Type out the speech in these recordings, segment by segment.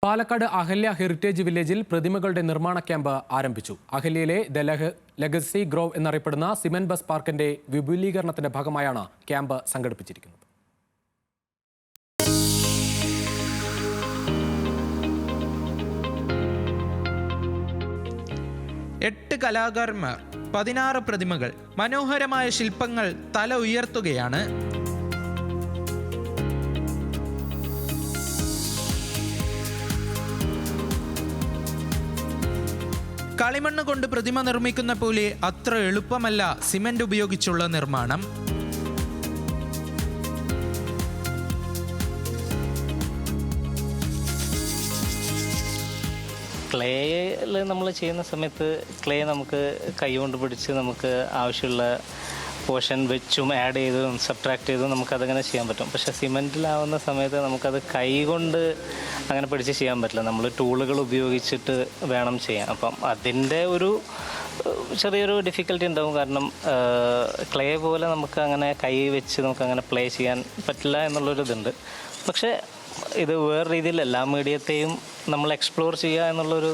Palakkad Ahalya heritage വില്ലേജിൽ പ്രതിമകളുടെ നിർമ്മാണ camp ആരംഭിച്ചു. അഹല്യയിലെ ദ ലെഗസി ഗ്രോവ് എന്നറിയപ്പെടുന്ന സിമന്റ് ബസ് പാർക്കിന്റെ വിപുലീകരണത്തിന്റെ ഭാഗമായാണ് ക്യാമ്പ് സംഘടിപ്പിച്ചിരിക്കുന്നത്. എട്ട് കലാകാരന്മാർ, 16 പ്രതിമകൾ, മനോഹരമായ ശില്പങ്ങൾ തല ഉയർത്തുകയാണ്. കളിമണ്ണ് കൊണ്ട് പ്രതിമ നിർമ്മിക്കുന്ന പോലെ അത്ര എളുപ്പമല്ല സിമന്റ് ഉപയോഗിച്ചുള്ള നിർമ്മാണം. ക്ലേയിൽ നമ്മൾ ചെയ്യുന്ന സമയത്ത് ക്ലേ നമുക്ക് കൈകൊണ്ട് പിടിച്ച് നമുക്ക് ആവശ്യമുള്ള പോർഷൻ വെച്ചും ആഡ് ചെയ്തും സബ്ട്രാക്ട് ചെയ്തും നമുക്കതങ്ങനെ ചെയ്യാൻ പറ്റും. പക്ഷേ സിമെൻറ്റിലാവുന്ന സമയത്ത് നമുക്കത് കൈ കൊണ്ട് അങ്ങനെ പിടിച്ച് ചെയ്യാൻ പറ്റില്ല. നമ്മൾ ടൂളുകൾ ഉപയോഗിച്ചിട്ട് വേണം ചെയ്യാൻ. അപ്പം അതിൻ്റെ ഒരു ചെറിയൊരു ഡിഫിക്കൽട്ടി ഉണ്ടാവും. കാരണം ക്ലേ പോലെ നമുക്ക് അങ്ങനെ കൈ വെച്ച് നമുക്കങ്ങനെ പ്ലേ ചെയ്യാൻ പറ്റില്ല എന്നുള്ളൊരിതുണ്ട്. പക്ഷേ ഇത് വേറെ രീതിയിൽ എല്ലാ മീഡിയത്തെയും നമ്മൾ എക്സ്പ്ലോർ ചെയ്യുക എന്നുള്ളൊരു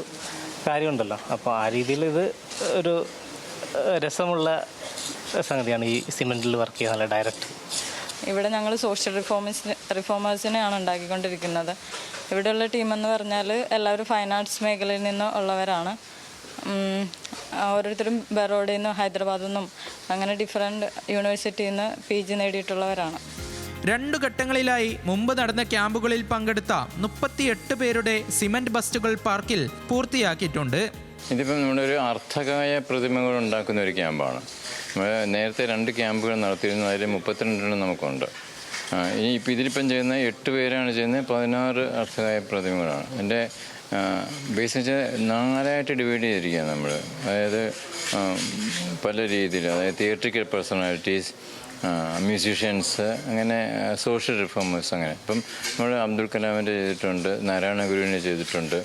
കാര്യമുണ്ടല്ലോ. അപ്പോൾ ആ രീതിയിൽ ഇത് ഒരു രസമുള്ള സംഗതിയാണ് ഈ സിമെൻറ്റിൽ വർക്ക് ചെയ്യുക നല്ല ഡയറക്റ്റ്. ഇവിടെ ഞങ്ങൾ സോഷ്യൽ റിഫോമേഴ്സിനെയാണ് ഉണ്ടാക്കിക്കൊണ്ടിരിക്കുന്നത്. ഇവിടെയുള്ള ടീമെന്ന് പറഞ്ഞാൽ എല്ലാവരും ഫൈൻ ആർട്സ് മേഖലയിൽ നിന്ന് ഉള്ളവരാണ്. ഓരോരുത്തരും ബറോഡയിൽ നിന്നും ഹൈദരാബാദിൽ നിന്നും അങ്ങനെ ഡിഫറെൻറ്റ് യൂണിവേഴ്സിറ്റിയിൽ നിന്ന് PG നേടിയിട്ടുള്ളവരാണ്. 2 ഘട്ടങ്ങളിലായി മുമ്പ് നടന്ന ക്യാമ്പുകളിൽ പങ്കെടുത്ത 38 പേരുടെ സിമന്റ് ബസ്റ്റുകൾ പാർക്കിൽ പൂർത്തിയാക്കിയിട്ടുണ്ട്. ഇതിപ്പം നമ്മുടെ ഒരു അർത്ഥകായ പ്രതിമകൾ ഉണ്ടാക്കുന്ന ഒരു ക്യാമ്പാണ്. നേരത്തെ 2 ക്യാമ്പുകൾ നടത്തിയിരുന്നു. അതിൽ 32 നമുക്കുണ്ട്. ഇപ്പം ഇതിലിപ്പം ചെയ്യുന്ന 8 പേരാണ് ചെയ്യുന്നത്. 16 അർത്ഥകായ പ്രതിമകളാണ്. എൻ്റെ ബേസിച്ച് 4ആയിട്ട് ഡിവൈഡ് ചെയ്തിരിക്കുകയാണ് നമ്മൾ. അതായത് പല രീതിയിൽ, അതായത് തിയേറ്ററിക്കൽ പേഴ്സണാലിറ്റീസ്, മ്യൂസീഷ്യൻസ്, അങ്ങനെ സോഷ്യൽ റിഫോമേഴ്സ്. അങ്ങനെ ഇപ്പം നമ്മൾ അബ്ദുൽ കലാമിൻ്റെ ചെയ്തിട്ടുണ്ട്, നാരായണ ഗുരുവിനെ ചെയ്തിട്ടുണ്ട്,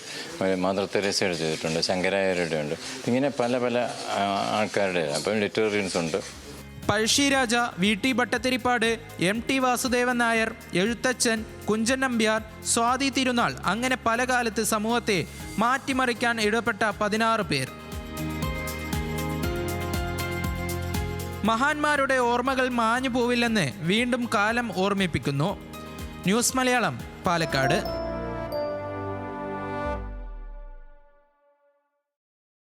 മദർ തെരേസയുടെ ചെയ്തിട്ടുണ്ട്, ശങ്കരാചാര്യരുടെ ഉണ്ട്. ഇങ്ങനെ പല പല ആൾക്കാരുടെ. അപ്പം ലിറ്ററേറിയൻസ് ഉണ്ട്. പഴശ്ശിരാജ, VT ഭട്ടതിരിപ്പാട്, MT വാസുദേവൻ നായർ, എഴുത്തച്ഛൻ, കുഞ്ചൻ നമ്പ്യാർ, സ്വാതി തിരുനാൾ, അങ്ങനെ പല കാലത്ത് സമൂഹത്തെ മാറ്റിമറിക്കാൻ ഇടപെട്ട 16 പേർ. മഹാന്മാരുടെ ഓർമ്മകൾ മാഞ്ഞു പോവില്ലെന്ന് വീണ്ടും കാലം ഓർമ്മിപ്പിക്കുന്നു. ന്യൂസ് മലയാളം, പാലക്കാട്.